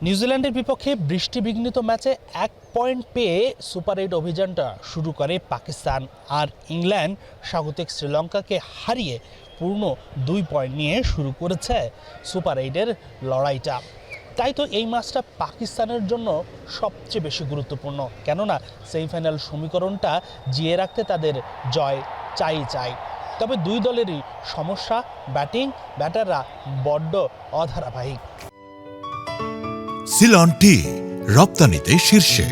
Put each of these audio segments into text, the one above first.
নিউজিল্যান্ডের বিপক্ষে বৃষ্টিবিঘ্নিত ম্যাচে 1 পয়েন্ট পেয়ে সুপার 8 অভিযানটা শুরু করে পাকিস্তান। আর ইংল্যান্ড স্বাগতিক শ্রীলঙ্কাকে হারিয়ে পূর্ণ 2 পয়েন্ট নিয়ে শুরু করেছে সুপার 8-এর লড়াইটা। তাই তো এই ম্যাচটা পাকিস্তানের জন্য সবচেয়ে বেশি গুরুত্বপূর্ণ, কেননা সেমিফাইনাল সমীকরণটা জিয়ে রাখতে তাদের জয় চাই। তবে দুই দলেরই সমস্যা, ব্যাটাররা বড্ড অধারাবাহিক। সিলন টি রপ্তানিতে শীর্ষে।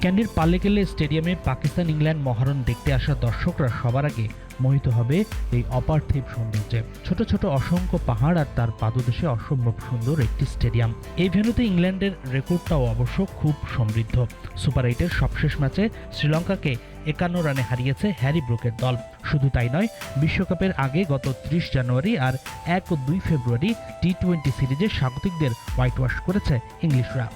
ক্যান্ডির পাল্লেকেলে স্টেডিয়ামে পাকিস্তান ইংল্যান্ড মহারণ দেখতে আসা দর্শকরা সবার আগে মোহিত হবে এই অপার্থিব সৌন্দর্যে। ছোট ছোট অসংখ্য পাহাড় আর তার পাদদেশে অসম্ভব সুন্দর একটি স্টেডিয়াম। এই ভেন্যুতে ইংল্যান্ডের রেকর্ডটাও অবশ্য খুব সমৃদ্ধ। সুপার 8-এর সবশেষ ম্যাচে শ্রীলঙ্কাকে 51 রানে হারিয়েছে হ্যারি ব্রুকের দল। শুধু তাই নয়, বিশ্বকাপের আগে গত 30 জানুয়ারি আর 1 ও 2 ফেব্রুয়ারি টি-20 সিরিজে স্বাগতিকদের হোয়াইট ওয়াশ করেছে ইংলিশরা।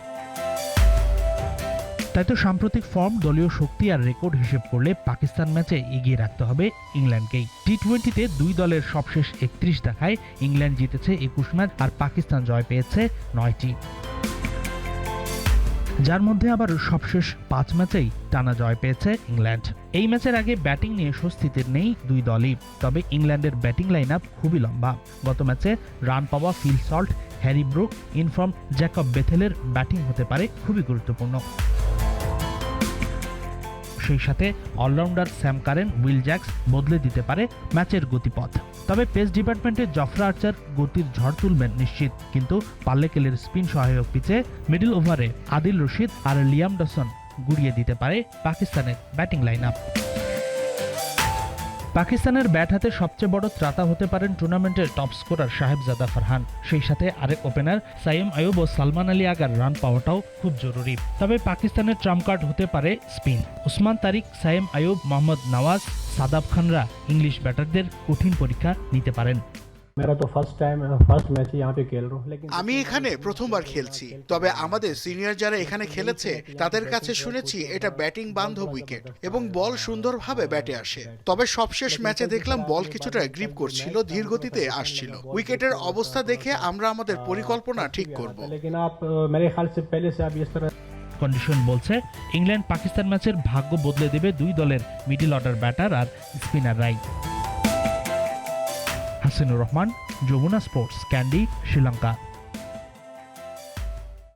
তাই তো সাম্প্রতিক ফর্ম, দলীয় শক্তি আর রেকর্ড হিসেব করলে পাকিস্তান ম্যাচে এগিয়ে রাখতে হবে ইংল্যান্ডকেই। টি-20-তে দুই দলের সবশেষ 31 দেখায় ইংল্যান্ড জিতেছে 21 ম্যাচ আর পাকিস্তান জয় পেয়েছে 9টি, যার মধ্যে আবার সবশেষ 5 ম্যাচেই টানা জয় পেয়েছে ইংল্যান্ড। এই ম্যাচের আগে ব্যাটিং নিয়ে স্বস্তিতে নেই দুই দলই। তবে ইংল্যান্ডের ব্যাটিং লাইন আপ খুবই লম্বা। গত ম্যাচে রান পাওয়া Phil Salt, Harry Brook, in form Jacob বেথেলের ব্যাটিং হতে পারে খুবই গুরুত্বপূর্ণ। সেই সাথে all rounder Sam Curran, Will Jacks বদলে দিতে পারে ম্যাচের গতিপথ। তবে পেস ডিপার্টমেন্টে জফরা আর্চার গতির ঝড় তুলবেন নিশ্চিত, কিন্তু পাল্লেকেলের স্পিন সহায়ক পিচে মিডল ওভারে আদিল রশিদ আর লিয়াম ডসন গুড়িয়ে দিতে পারে পাকিস্তানের ব্যাটিং লাইন আপ। পাকিস্তানের ব্যাট হাতে সবচেয়ে বড় ত্রাতা হতে পারেন টুর্নামেন্টের টপ স্কোরার সাহেবজাদা ফারহান। সেই সাথে আরেক ওপেনার সাইম আয়ুব ও সালমান আলী আগার রান পাওয়াটাও খুব জরুরি। তবে পাকিস্তানের ট্রাম্প কার্ড হতে পারে স্পিন। উসমান তারিক, সাইম আয়ুব, মোহাম্মদ নওয়াজ, সাদাব খানরা ইংলিশ ব্যাটারদের কঠিন পরীক্ষা নিতে পারেন। আমি এখানে প্রথমবার খেলছি, তবে আমাদের সিনিয়র যারা এখানে খেলেছে তাদের কাছে শুনেছি এটা ব্যাটিং বান্ধব উইকেট এবং বল সুন্দরভাবে ব্যাটে আসে। তবে সবশেষ ম্যাচে দেখলাম বল কিছুটা গ্রিপ করছিল, ধীর গতিতে আসছিল। উইকেটের অবস্থা দেখে আমরা আমাদের পরিকল্পনা ঠিক করব। কন্ডিশন বলছে ইংল্যান্ড পাকিস্তান ম্যাচের ভাগ্য বদলে দেবে দুই দলের মিডল অর্ডার ব্যাটার আর স্পিনাররাই। হাসিনুর রহমান, যমুনা স্পোর্টস, ক্যান্ডি, শ্রীলঙ্কা।